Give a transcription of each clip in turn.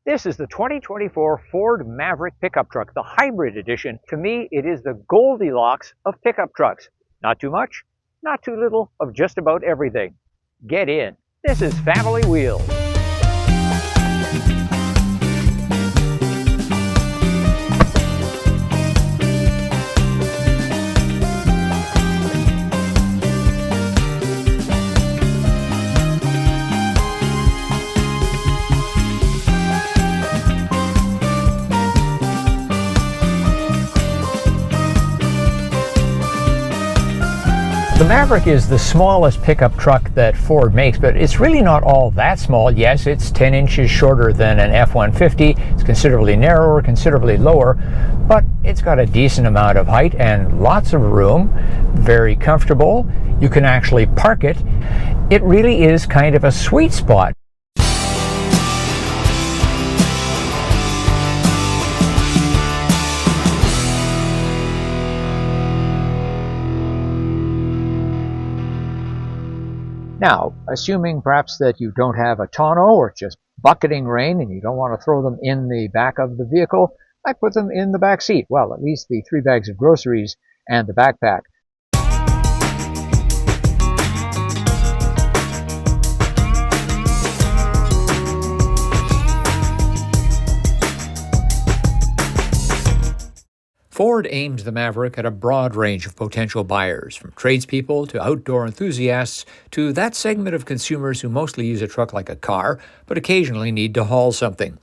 This is the 2024 Ford Maverick pickup truck, the hybrid edition. To me, it is the Goldilocks of pickup trucks. Not too much, not too little of just about everything. Get in. This is Family Wheels. The Maverick is the smallest pickup truck that Ford makes, but it's really not all that small. Yes, it's 10 inches shorter than an F-150. It's considerably narrower, considerably lower, but it's got a decent amount of height and lots of room. Very comfortable. You can actually park it. It really is kind of a sweet spot. Now, assuming perhaps that you don't have a tonneau or just bucketing rain and you don't want to throw them in the back of the vehicle, I put them in the back seat. Well, at least the 3 bags of groceries and the backpack. Ford aimed the Maverick at a broad range of potential buyers, from tradespeople to outdoor enthusiasts to that segment of consumers who mostly use a truck like a car, but occasionally need to haul something.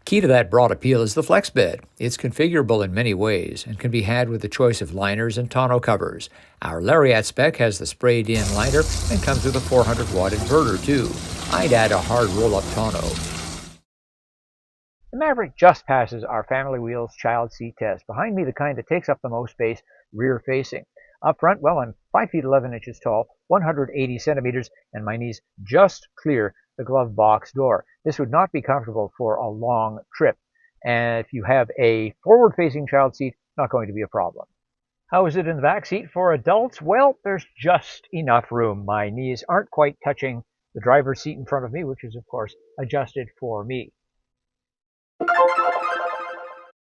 Key to that broad appeal is the Flexbed. It's configurable in many ways and can be had with a choice of liners and tonneau covers. Our Lariat spec has the sprayed-in liner and comes with a 400-watt inverter, too. I'd add a hard roll-up tonneau. The Maverick just passes our Family Wheels child seat test. Behind me, the kind that takes up the most space, rear-facing. Up front, well, I'm 5 feet 11 inches tall, 180 centimeters, and my knees just clear the glove box door. This would not be comfortable for a long trip. And if you have a forward-facing child seat, not going to be a problem. How is it in the back seat for adults? Well, there's just enough room. My knees aren't quite touching the driver's seat in front of me, which is, of course, adjusted for me.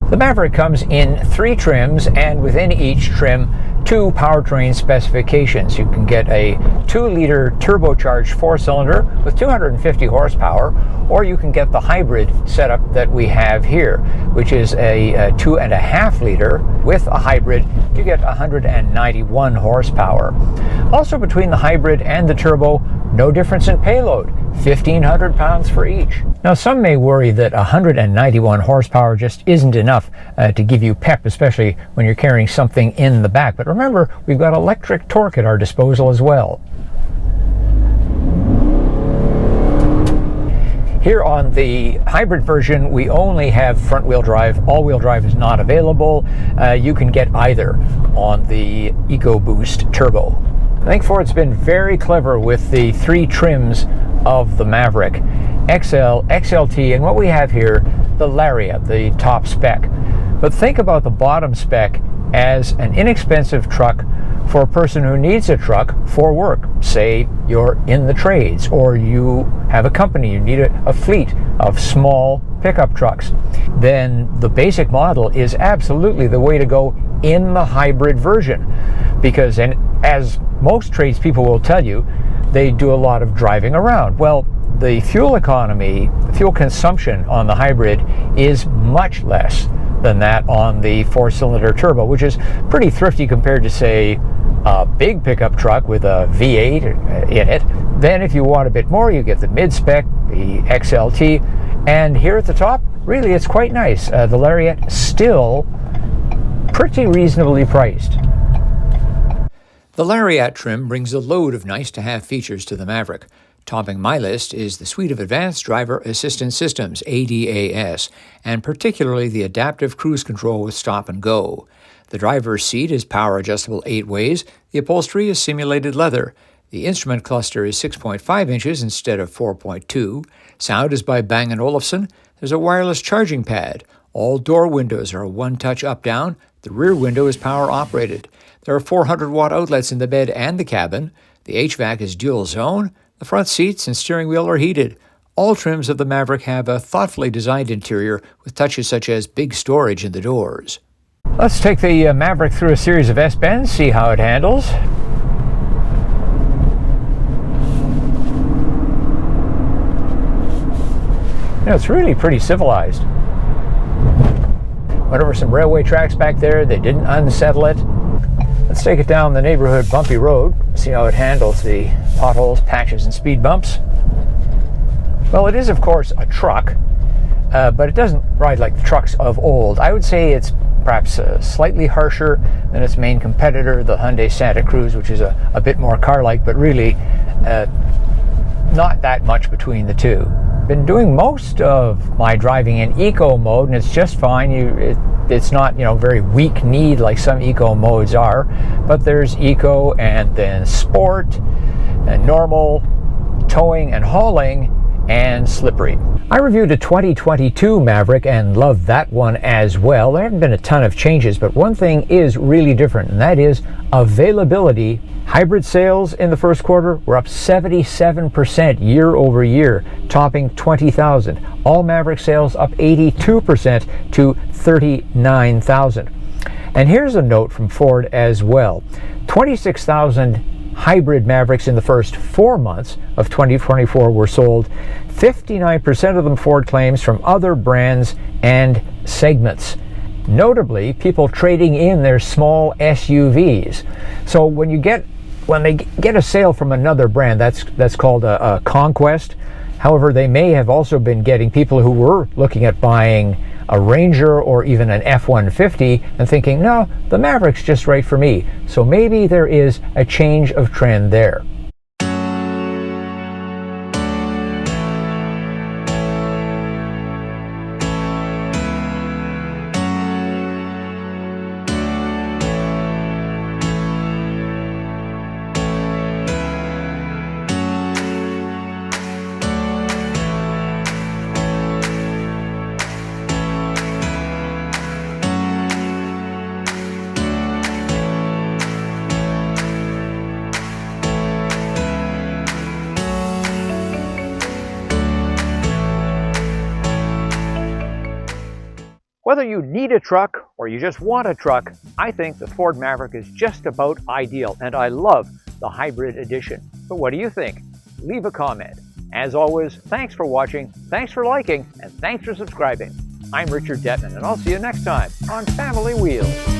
The Maverick comes in 3 trims, and within each trim, 2 powertrain specifications. You can get a 2-liter turbocharged 4-cylinder with 250 horsepower, or you can get the hybrid setup that we have here, which is a 2.5-liter. With a hybrid, you get 191 horsepower. Also, between the hybrid and the turbo, no difference in payload, 1,500 pounds for each. Now, some may worry that 191 horsepower just isn't enough to give you pep, especially when you're carrying something in the back. But remember, we've got electric torque at our disposal as well. Here on the hybrid version, we only have front-wheel drive. All-wheel drive is not available. You can get either on the EcoBoost turbo. I think Ford's been very clever with the 3 trims of the Maverick. XL, XLT, and what we have here, the Lariat, the top spec. But think about the bottom spec as an inexpensive truck for a person who needs a truck for work. Say you're in the trades, or you have a company, you need a fleet of small pickup trucks. Then the basic model is absolutely the way to go in the hybrid version, because, and as most tradespeople will tell you, they do a lot of driving around. Well, the fuel economy, fuel consumption on the hybrid is much less than that on the 4-cylinder turbo, which is pretty thrifty compared to, say, a big pickup truck with a V8 in it. Then if you want a bit more, you get the mid-spec, the XLT, and here at the top, really it's quite nice. The Lariat still pretty reasonably priced. The Lariat trim brings a load of nice-to-have features to the Maverick. Topping my list is the suite of Advanced Driver Assistance Systems, ADAS, and particularly the adaptive cruise control with stop and go. The driver's seat is power adjustable 8 ways, the upholstery is simulated leather, the instrument cluster is 6.5 inches instead of 4.2, sound is by Bang & Olufsen, there's a wireless charging pad, all door windows are one-touch up-down, the rear window is power operated, there are 400-watt outlets in the bed and the cabin, the HVAC is dual zone, the front seats and steering wheel are heated. All trims of the Maverick have a thoughtfully designed interior with touches such as big storage in the doors. Let's take the Maverick through a series of S-bends, see how it handles. You know, it's really pretty civilized. Went over some railway tracks back there, they didn't unsettle it. Let's take it down the neighborhood bumpy road, see how it handles the potholes, patches, and speed bumps. Well, it is, of course, a truck, but it doesn't ride like the trucks of old. I would say it's perhaps slightly harsher than its main competitor, the Hyundai Santa Cruz, which is a bit more car-like, but really not that much between the two. Been doing most of my driving in eco mode, and it's just fine. It's not, you know, very weak kneed like some eco modes are, but there's eco and then sport and normal, towing and hauling, and slippery. I reviewed a 2022 Maverick and loved that one as well. There haven't been a ton of changes, but one thing is really different, and that is availability. Hybrid sales in the first quarter were up 77% year over year, topping 20,000. All Maverick sales up 82% to 39,000. And here's a note from Ford as well. 26,000 hybrid Mavericks in the first 4 months of 2024 were sold. 59% of them Ford claims from other brands and segments. Notably, people trading in their small SUVs. So when they get a sale from another brand, that's called a conquest. However, they may have also been getting people who were looking at buying a Ranger or even an F-150 and thinking, no, the Maverick's just right for me. So maybe there is a change of trend there. Whether you need a truck or you just want a truck, I think the Ford Maverick is just about ideal, and I love the hybrid edition. But what do you think? Leave a comment. As always, thanks for watching, thanks for liking, and thanks for subscribing. I'm Richard Detman, and I'll see you next time on Family Wheels.